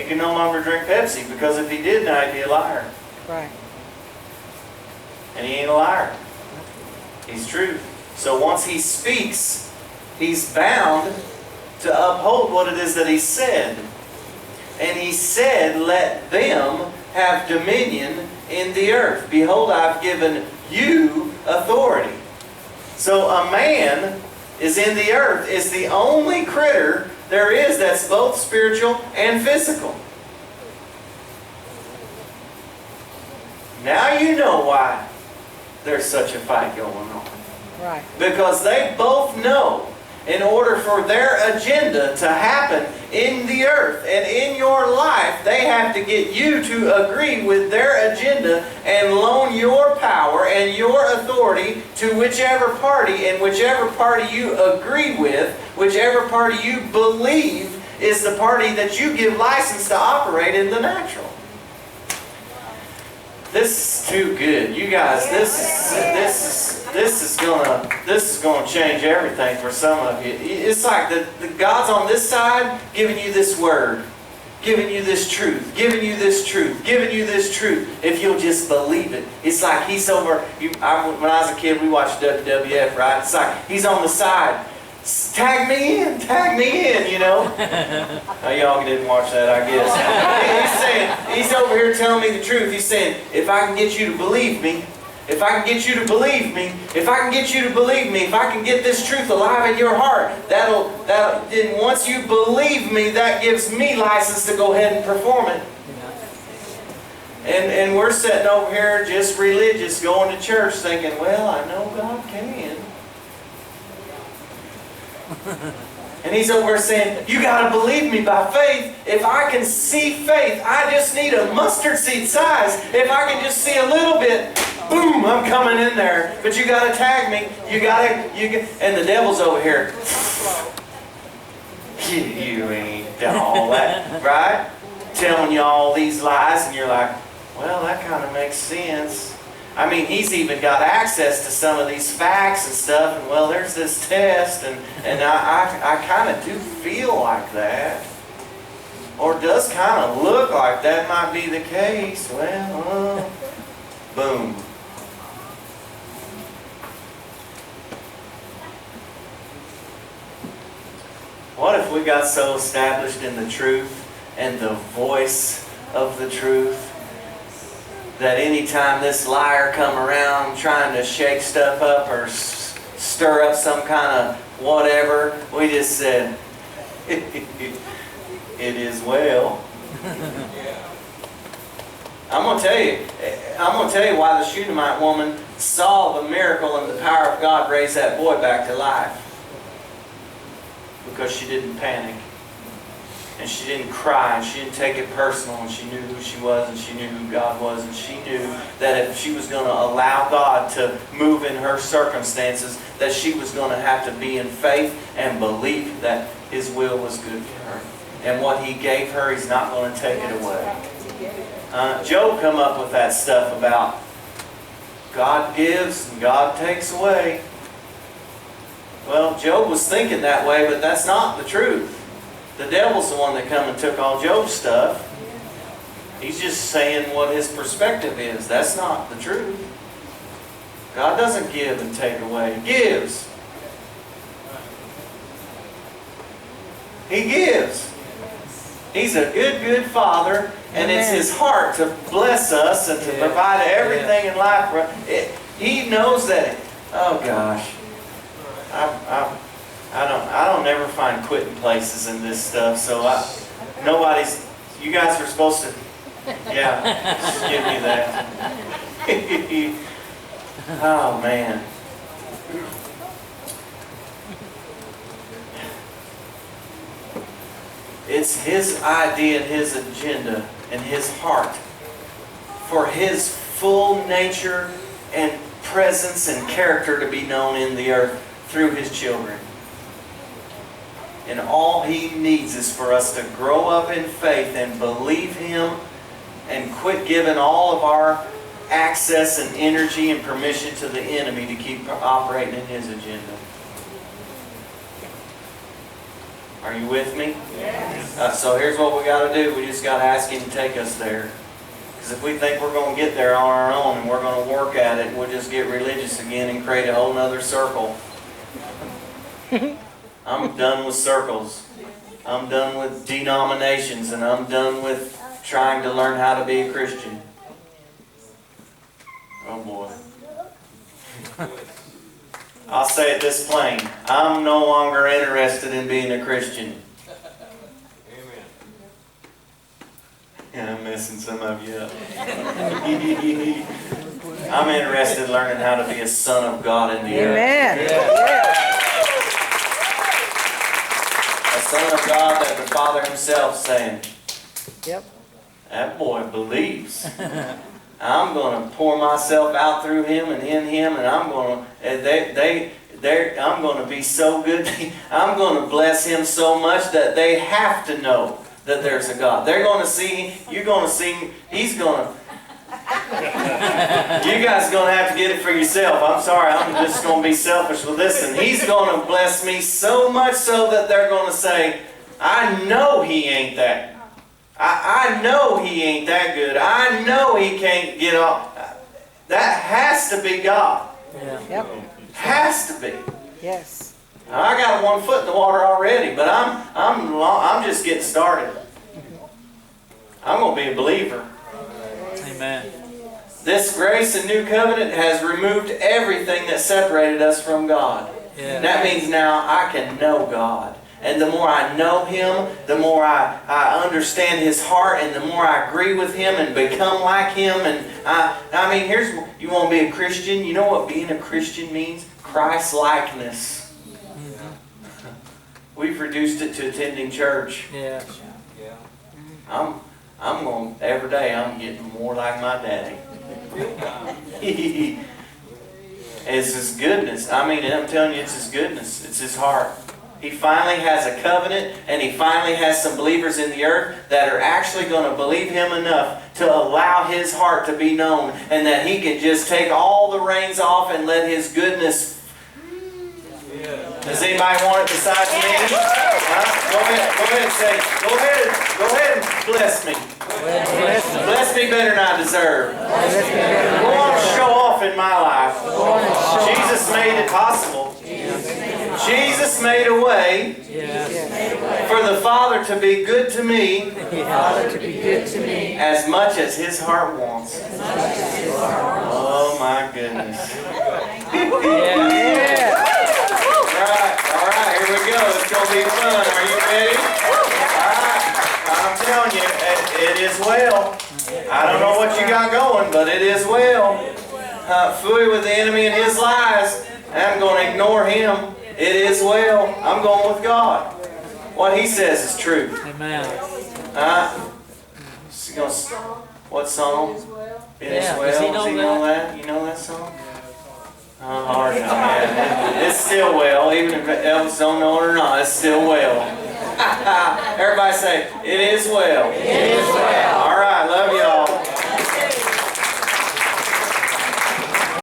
He can no longer drink Pepsi, because if he did now, he'd be a liar. Right. And he ain't a liar. He's true. So once he speaks, he's bound to uphold what it is that he said. And he said, let them have dominion in the earth. Behold, I've given you authority. So a man is in the earth, is the only critter there is that's both spiritual and physical. Now you know why there's such a fight going on. Right. Because they both know, in order for their agenda to happen in the earth and in your life, they have to get you to agree with their agenda and loan your power and your authority to whichever party, and whichever party you agree with, whichever party you believe is the party that you give license to operate in the natural. This is too good, you guys. This is gonna change everything for some of you. It's like the God's on this side giving you this word, giving you this truth, giving you this truth, giving you this truth. If you'll just believe it, it's like He's over. When I was a kid, we watched WWF, right? It's like He's on the side. Tag me in, you know. Y'all didn't watch that, I guess. He's saying, He's over here telling me the truth. He's saying, if I can get you to believe me, if I can get you to believe me, if I can get you to believe me, if I can get this truth alive in your heart, then once you believe me, that gives me license to go ahead and perform it. And we're sitting over here just religious, going to church, thinking, well, I know God can. And He's over saying, you got to believe me by faith. If I can see faith, I just need a mustard seed size. If I can just see a little bit, boom, I'm coming in there. But you got to tag me. And the devil's over here. You ain't done all that, right? Telling you all these lies, and you're like, well, that kind of makes sense. I mean, he's even got access to some of these facts and stuff, and well, there's this test, and I kind of do feel like that. Or does kind of look like that might be the case. Well, boom. What if we got so established in the truth and the voice of the truth that anytime this liar come around trying to shake stuff up or stir up some kind of whatever, we just said, it is well. I'm going to tell you why the Shunammite woman saw the miracle and the power of God raise that boy back to life. Because she didn't panic. And she didn't cry, and she didn't take it personal, and she knew who she was, and she knew who God was, and she knew that if she was going to allow God to move in her circumstances, that she was going to have to be in faith and believe that His will was good for her. And what He gave her, He's not going to take it away. Job come up with that stuff about God gives and God takes away. Well, Job was thinking that way, but that's not the truth. The devil's the one that come and took all Job's stuff. He's just saying what his perspective is. That's not the truth. God doesn't give and take away. He gives. He gives. He's a good Father, and it's His heart to bless us and to provide everything in life for us. He knows that. Oh gosh. I don't never find quitting places in this stuff, so you guys are supposed to, just give me that. Oh man. It's His idea and His agenda and His heart for His full nature and presence and character to be known in the earth through His children. And all He needs is for us to grow up in faith and believe Him and quit giving all of our access and energy and permission to the enemy to keep operating in his agenda. Are you with me? So here's what we got to do. We just got to ask Him to take us there. Because if we think we're going to get there on our own and we're going to work at it, we'll just get religious again and create a whole nother circle. I'm done with circles. I'm done with denominations, and I'm done with trying to learn how to be a Christian. Oh boy. I'll say it this plain. I'm no longer interested in being a Christian. Amen. Yeah, I'm messing some of you up. I'm interested in learning how to be a son of God in the earth. Amen. A son of God that the Father Himself saying, Yep. that boy believes. I'm going to pour myself out through him and in him, and I'm going to, I'm going to be so good. I'm going to bless him so much that they have to know that there's a God. They're going to see, you're going to see, he's going to, you guys are going to have to get it for yourself. I'm sorry, I'm just going to be selfish with this. And he's going to bless me so much so that they're going to say, I know he ain't that. I know he ain't that good. I know he can't get off. That has to be God. Yeah. Yep. Has to be. Yes. Now, I got 1 foot in the water already, but I'm just getting started. I'm going to be a believer. Amen. This grace and new covenant has removed everything that separated us from God. Yeah. That means now I can know God. And the more I know Him, the more I understand His heart, and the more I agree with Him and become like Him. And I mean, here's, you want to be a Christian? You know what being a Christian means? Christ-likeness. We've reduced it to attending church. Yeah. I'm going, every day I'm getting more like my daddy. It's His goodness. I mean, I'm telling you, it's His goodness. It's His heart. He finally has a covenant, and He finally has some believers in the earth that are actually going to believe Him enough to allow His heart to be known, and that He can just take all the reins off and let His goodness. Does anybody want it besides me? Go ahead and say, go ahead and bless me. Bless me better than I deserve. Go on and show off in my life. Jesus made it possible. Jesus made a way for the Father to be good to me as much as His heart wants. Oh my goodness. All right, here we go. It's going to be fun. Are you ready? All right. I'm telling you, it is well. I don't know what you got going, but it is well. Fooey with the enemy and his lies. I'm going to ignore him. It is well. I'm going with God. What He says is true. Amen. What song? It is well. Does he know that? You know that song? Oh, hard time, man. It's still well. Even if else don't know it or not, it's still well. Everybody say, it is well. It is well. All right, love y'all.